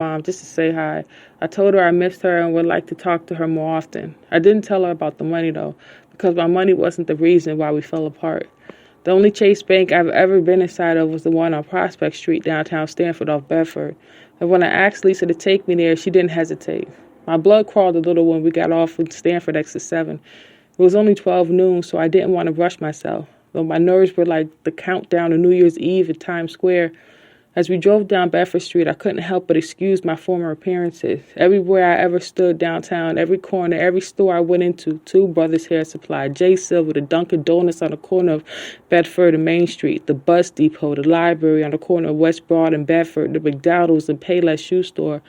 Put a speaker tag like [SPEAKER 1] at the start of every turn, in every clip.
[SPEAKER 1] Mom just to say hi. I told her I missed her and would like to talk to her more often. I didn't tell her about the money though, because my money wasn't the reason why we fell apart. The only Chase Bank I've ever been inside of was the one on Prospect Street downtown Stanford off Bedford. And when I asked Lisa to take me there, she didn't hesitate. My blood crawled a little when we got off with Stanford exit 7. It was only 12 noon, so I didn't want to rush myself, though my nerves were like the countdown to New Year's Eve at Times Square. As we drove down Bedford Street, I couldn't help but excuse my former appearances. Everywhere I ever stood downtown, every corner, every store I went into, Two Brothers Hair Supply, J. Silver, the Dunkin' Donuts on the corner of Bedford and Main Street, the bus depot, the library on the corner of West Broad and Bedford, the McDowell's and Payless shoe store.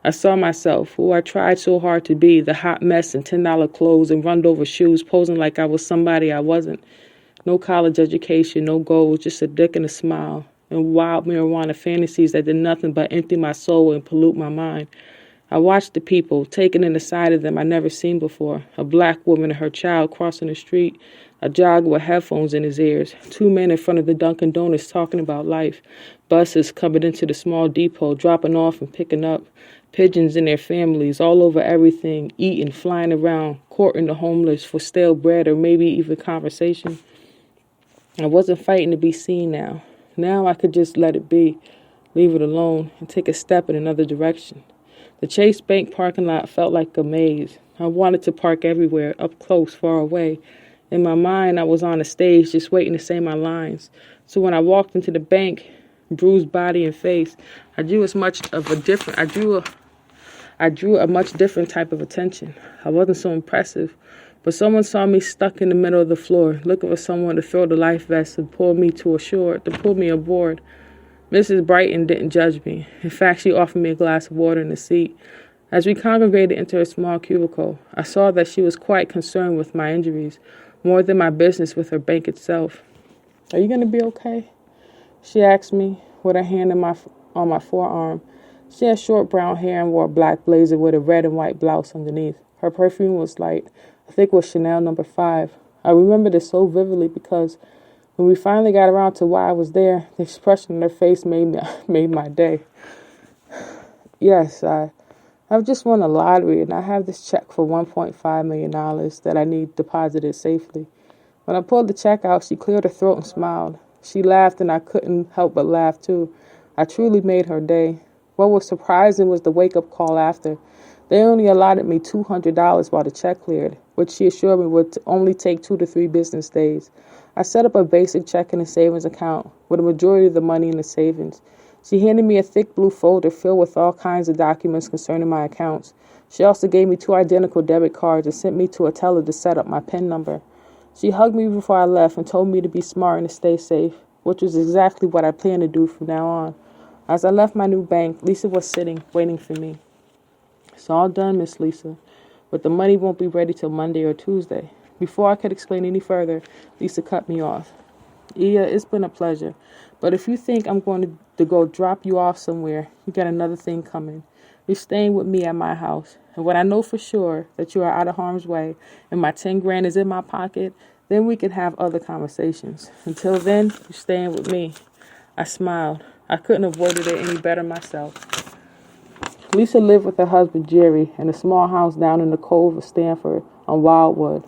[SPEAKER 1] I saw myself, who I tried so hard to be, the hot mess in $10 clothes and run-over shoes, posing like I was somebody I wasn't. No college education, no goals, just a dick and a smile, and wild marijuana fantasies that did nothing but empty my soul and pollute my mind. I watched the people, taking in the sight of them I'd never seen before. A black woman and her child crossing the street, a jogger with headphones in his ears, two men in front of the Dunkin' Donuts talking about life, buses coming into the small depot, dropping off and picking up, pigeons and their families all over everything, eating, flying around, courting the homeless for stale bread or maybe even conversation. I wasn't fighting to be seen now. Now I could just let it be, leave it alone, and take a step in another direction. The Chase Bank parking lot felt like a maze. I wanted to park everywhere, up close, far away. In my mind, I was on a stage just waiting to say my lines. So when I walked into the bank, bruised body and face, I drew a much different type of attention. I wasn't so impressive, but someone saw me stuck in the middle of the floor, looking for someone to throw the life vest and pull me aboard. Mrs. Brighton didn't judge me. In fact, she offered me a glass of water in the seat. As we congregated into her small cubicle, I saw that she was quite concerned with my injuries, more than my business with her bank itself. "Are you going to be okay?" she asked me, with her hand on my forearm. She had short brown hair and wore a black blazer with a red and white blouse underneath. Her perfume was light. I think it was Chanel No. 5. I remember this so vividly because when we finally got around to why I was there, the expression on her face made my day. "Yes, I've just won a lottery and I have this check for $1.5 million that I need deposited safely." When I pulled the check out, she cleared her throat and smiled. She laughed and I couldn't help but laugh too. I truly made her day. What was surprising was the wake-up call after. They only allotted me $200 while the check cleared, which she assured me would only take 2 to 3 business days. I set up a basic checking and savings account with a majority of the money in the savings. She handed me a thick blue folder filled with all kinds of documents concerning my accounts. She also gave me 2 identical debit cards and sent me to a teller to set up my PIN number. She hugged me before I left and told me to be smart and to stay safe, which was exactly what I plan to do from now on. As I left my new bank, Lisa was sitting, waiting for me. "It's all done, Miss Lisa, but the money won't be ready till Monday or Tuesday." Before I could explain any further, Lisa cut me off. "Iya, it's been a pleasure, but if you think I'm going to go drop you off somewhere, you got another thing coming. You're staying with me at my house, and when I know for sure that you are out of harm's way and my 10 grand is in my pocket, then we can have other conversations. Until then, you're staying with me." I smiled. I couldn't have worded it any better myself. Lisa lived with her husband Jerry in a small house down in the cove of Stanford on Wildwood.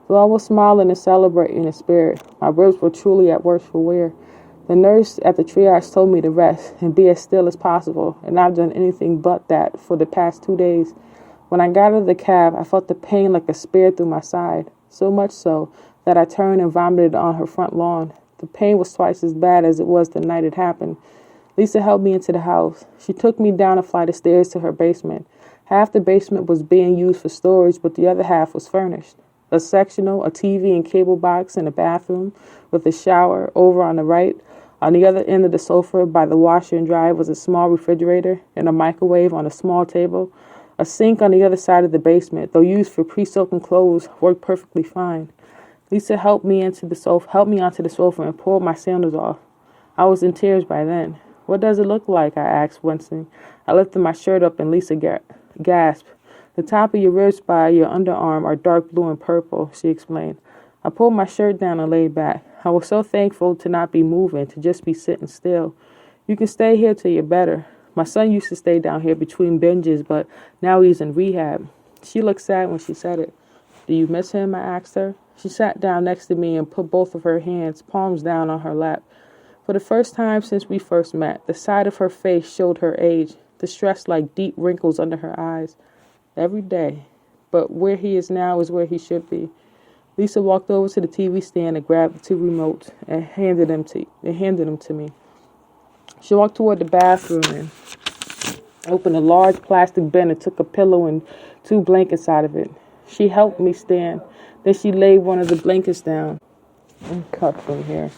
[SPEAKER 1] Though I was smiling and celebrating in spirit, my ribs were truly at worse for wear. The nurse at the triage told me to rest and be as still as possible, and I've done anything but that for the past 2 days. When I got out of the cab, I felt the pain like a spear through my side, so much so that I turned and vomited on her front lawn. The pain was twice as bad as it was the night it happened. Lisa helped me into the house. She took me down a flight of stairs to her basement. Half the basement was being used for storage, but the other half was furnished. A sectional, a TV and cable box in a bathroom with a shower over on the right. On the other end of the sofa by the washer and dryer was a small refrigerator and a microwave on a small table. A sink on the other side of the basement, though used for pre-soaking clothes, worked perfectly fine. Lisa helped me onto the sofa and pulled my sandals off. I was in tears by then. "What does it look like?" I asked, wincing. I lifted my shirt up and Lisa gasped. "The top of your ribs by your underarm are dark blue and purple," she explained. I pulled my shirt down and laid back. I was so thankful to not be moving, to just be sitting still. "You can stay here till you're better." My son used to stay down here between binges, but now he's in rehab. She looked sad when she said it. Do you miss him? I asked her. She sat down next to me and put both of her hands, palms down on her lap. For the first time since we first met, the side of her face showed her age, distress like deep wrinkles under her eyes. Every day. But where he is now is where he should be. Lisa walked over to the TV stand and grabbed the two remotes and handed them to me. She walked toward the bathroom and opened a large plastic bin and took a pillow and two blankets out of it. She helped me stand. Then she laid one of the blankets down. I'm cut from here.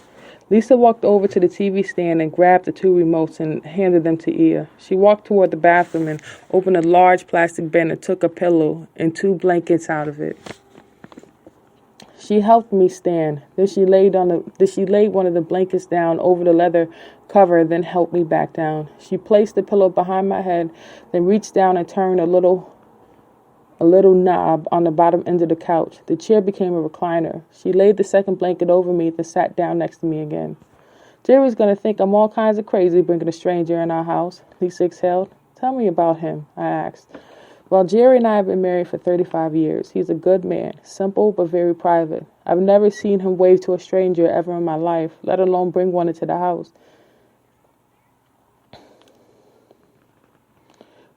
[SPEAKER 1] Lisa walked over to the TV stand and grabbed the two remotes and handed them to Ia. She walked toward the bathroom and opened a large plastic bin and took a pillow and two blankets out of it. She helped me stand. Then she laid one of the blankets down over the leather cover, then helped me back down. She placed the pillow behind my head, then reached down and turned a little knob on the bottom end of the couch. The chair became a recliner. She laid the second blanket over me, then sat down next to me again. Jerry's going to think I'm all kinds of crazy bringing a stranger in our house, Lisa exhaled. Tell me about him, I asked. Well, Jerry and I have been married for 35 years. He's a good man, simple but very private. I've never seen him wave to a stranger ever in my life, let alone bring one into the house.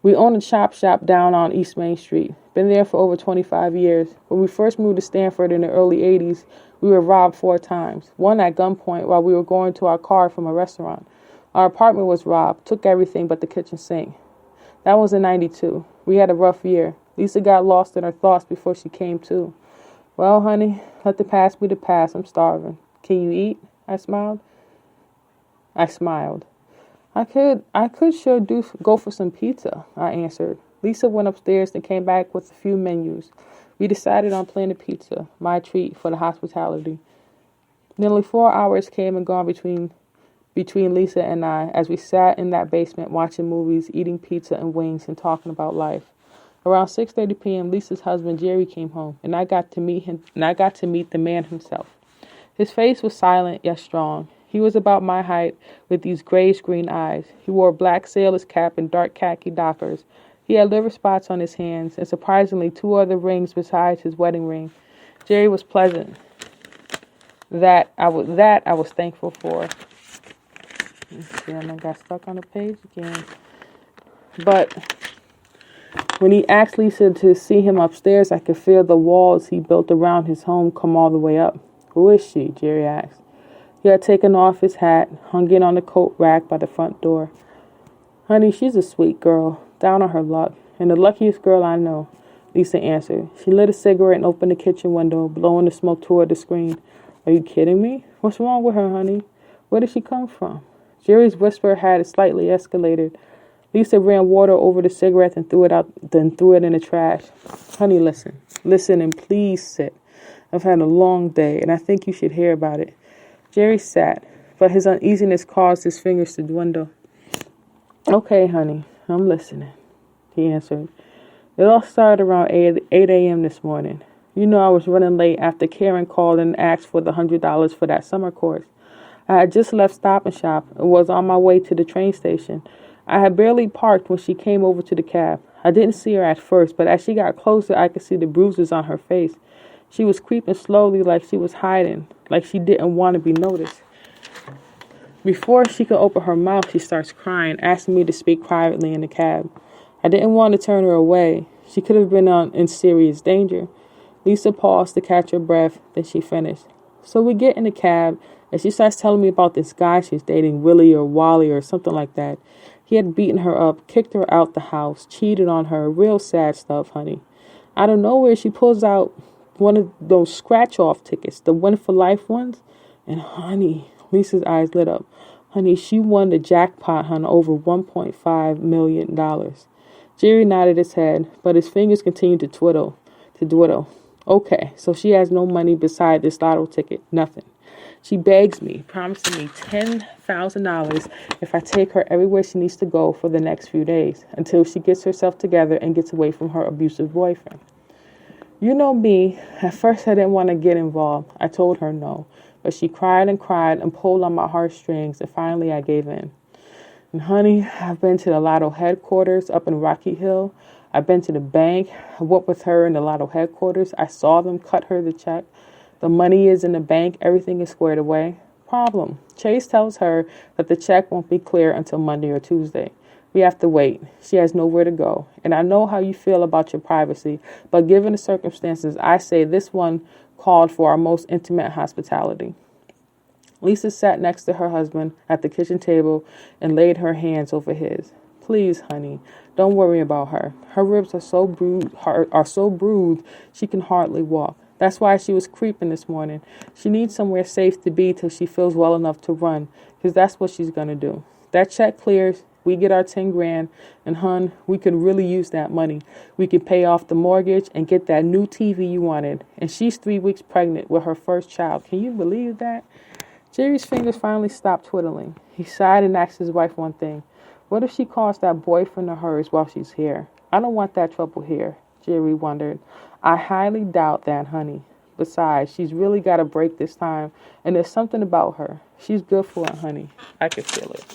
[SPEAKER 1] We own a chop shop down on East Main Street. Been there for over 25 years. When we first moved to Stanford in the early 80s, we were robbed 4 times. One at gunpoint while we were going to our car from a restaurant. Our apartment was robbed, took everything but the kitchen sink. That was in 92. We had a rough year. Lisa got lost in her thoughts before she came to. Well, honey, let the past be the past. I'm starving. Can you eat? I smiled. I could sure go for some pizza, I answered. Lisa went upstairs and came back with a few menus. We decided on Planet Pizza, my treat for the hospitality. Nearly 4 hours came and gone between Lisa and I as we sat in that basement watching movies, eating pizza and wings, and talking about life. Around 6:30 p.m., Lisa's husband Jerry came home, and I got to meet the man himself. His face was silent yet strong. He was about my height with these grayish-green eyes. He wore a black sailor's cap and dark khaki dockers. He had liver spots on his hands and surprisingly 2 other rings besides his wedding ring. Jerry was pleasant. That I was thankful for. See, I got stuck on the page again. But when he asked Lisa to see him upstairs, I could feel the walls he built around his home come all the way up. Who is she? Jerry asked. He had taken off his hat, hung it on the coat rack by the front door. Honey, she's a sweet girl, down on her luck, and the luckiest girl I know, Lisa answered. She lit a cigarette and opened the kitchen window, blowing the smoke toward the screen. Are you kidding me? What's wrong with her, honey? Where did she come from? Jerry's whisper had slightly escalated. Lisa ran water over the cigarette and threw it in the trash. Honey, listen and please sit. I've had a long day and I think you should hear about it. Jerry sat, but his uneasiness caused his fingers to dwindle. Okay, honey, I'm listening, he answered. It all started around 8 a.m. this morning. You know I was running late after Karen called and asked for the $100 for that summer course. I had just left Stop and Shop and was on my way to the train station. I had barely parked when she came over to the cab. I didn't see her at first, but as she got closer, I could see the bruises on her face. She was creeping slowly like she was hiding, like she didn't want to be noticed. Before she could open her mouth, she starts crying, asking me to speak privately in the cab. I didn't want to turn her away. She could have been in serious danger. Lisa paused to catch her breath, then she finished. So we get in the cab, and she starts telling me about this guy she's dating, Willie or Wally or something like that. He had beaten her up, kicked her out the house, cheated on her, real sad stuff, honey. Out of nowhere, she pulls out one of those scratch-off tickets, the Win for Life ones. And honey, Lisa's eyes lit up. Honey, she won the jackpot, honey, over $1.5 million. Jerry nodded his head, but his fingers continued to dwindle. Okay, so she has no money beside this lotto ticket, nothing. She begs me, promising me $10,000 if I take her everywhere she needs to go for the next few days, until she gets herself together and gets away from her abusive boyfriend. You know me, at first I didn't want to get involved. I told her no, but she cried and pulled on my heartstrings, and finally I gave in. And honey, I've been to the Lotto headquarters up in Rocky Hill. I've been to the bank. I worked with her in the Lotto headquarters. I saw them cut her the check. The money is in the bank. Everything is squared away. Problem. Chase tells her that the check won't be clear until Monday or Tuesday. We have to wait. She has nowhere to go. And I know how you feel about your privacy, but given the circumstances, I say this one called for our most intimate hospitality. Lisa sat next to her husband at the kitchen table and laid her hands over his. Please, honey, don't worry about her. Her ribs are so bruised she can hardly walk. That's why she was creeping this morning. She needs somewhere safe to be till she feels well enough to run, because that's what she's going to do. That check clears, we get our 10 grand, and hun, we could really use that money. We could pay off the mortgage and get that new TV you wanted. And she's 3 weeks pregnant with her first child. Can you believe that? Jerry's fingers finally stopped twiddling. He sighed and asked his wife one thing. What if she calls that boyfriend of hers while she's here? I don't want that trouble here, Jerry wondered. I highly doubt that, honey. Besides, she's really got a break this time, and there's something about her. She's good for it, honey. I can feel it.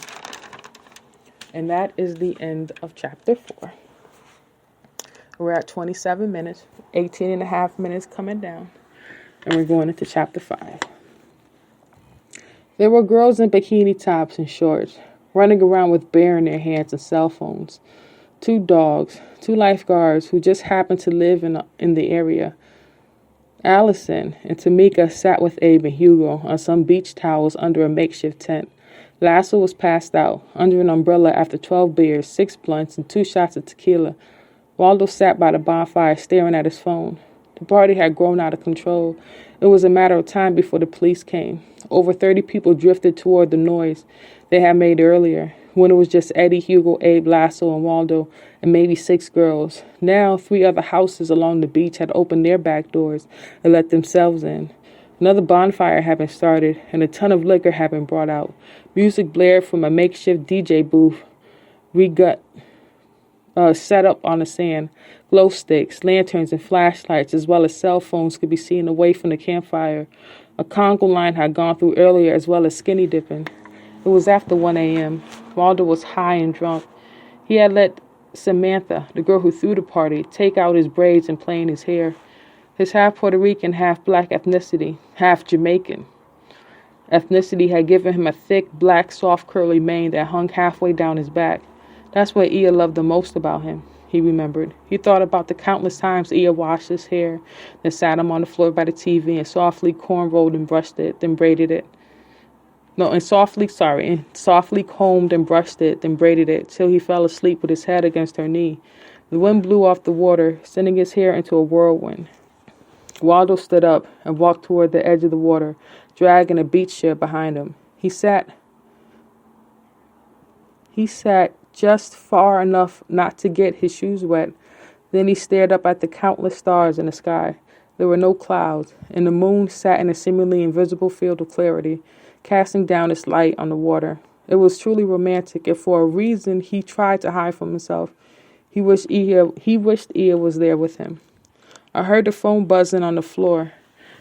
[SPEAKER 1] And that is the end of chapter 4. We're at 27 minutes, 18 and a half minutes coming down, and we're going into chapter 5. There were girls in bikini tops and shorts, running around with beer in their hands and cell phones. 2 dogs, 2 lifeguards who just happened to live in the area. Allison and Tamika sat with A.E.V and Hugo on some beach towels under a makeshift tent. Lasso was passed out, under an umbrella after 12 beers, 6 blunts, and 2 shots of tequila. Waldo sat by the bonfire staring at his phone. The party had grown out of control. It was a matter of time before the police came. Over 30 people drifted toward the noise they had made earlier, when it was just Eddie, Hugo, A.E.V, Lasso, and Waldo, and maybe 6 girls. Now, 3 other houses along the beach had opened their back doors and let themselves in. Another bonfire had been started, and a ton of liquor had been brought out. Music blared from a makeshift DJ booth set up on the sand. Glow sticks, lanterns, and flashlights, as well as cell phones, could be seen away from the campfire. A Congo line had gone through earlier, as well as skinny dipping. It was after 1 a.m. Waldo was high and drunk. He had let Samantha, the girl who threw the party, take out his braids and play in his hair. His half Puerto Rican, half black ethnicity, half Jamaican ethnicity had given him a thick, black, soft, curly mane that hung halfway down his back. That's what Ia loved the most about him, he remembered. He thought about the countless times Ia washed his hair, then sat him on the floor by the TV and softly cornrowed and brushed it, then braided it. And softly combed and brushed it, then braided it, till he fell asleep with his head against her knee. The wind blew off the water, sending his hair into a whirlwind. Waldo stood up and walked toward the edge of the water, dragging a beach chair behind him. He sat just far enough not to get his shoes wet. Then he stared up at the countless stars in the sky. There were no clouds, and the moon sat in a seemingly invisible field of clarity, casting down its light on the water. It was truly romantic, and for a reason he tried to hide from himself. He wished Ia was there with him. I heard the phone buzzing on the floor,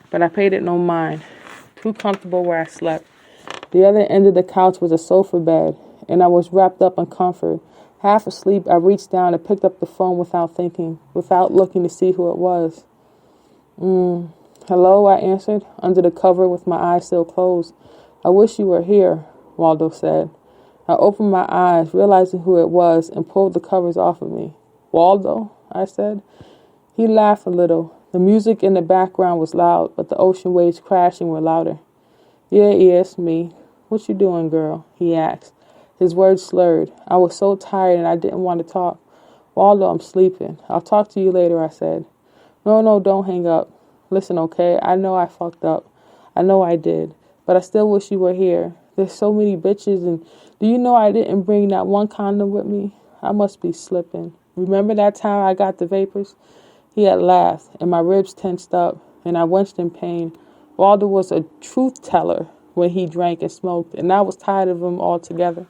[SPEAKER 1] but I paid it no mind. Too comfortable where I slept. The other end of the couch was a sofa bed, and I was wrapped up in comfort. Half asleep, I reached down and picked up the phone without thinking, without looking to see who it was. Hello, I answered, under the cover with my eyes still closed. I wish you were here, Waldo said. I opened my eyes, realizing who it was, and pulled the covers off of me. Waldo, I said. He laughed a little. The music in the background was loud, but the ocean waves crashing were louder. Yeah, it's me. What you doing, girl? He asked. His words slurred. I was so tired and I didn't want to talk. Waldo, I'm sleeping. I'll talk to you later, I said. No, don't hang up. Listen, okay? I know I fucked up. I know I did. But I still wish you were here. There's so many bitches, and do you know I didn't bring that one condom with me? I must be slipping. Remember that time I got the vapors? He had laughed, and my ribs tensed up, and I winced in pain. Waldo was a truth teller when he drank and smoked, and I was tired of him altogether.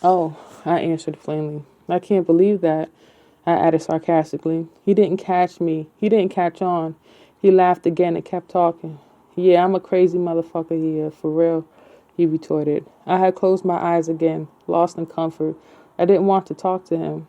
[SPEAKER 1] Oh, I answered plainly. I can't believe that, I added sarcastically. He didn't catch me. He didn't catch on. He laughed again and kept talking. Yeah, I'm a crazy motherfucker here, for real. he retorted. I had closed my eyes again, lost in comfort. I didn't want to talk to him.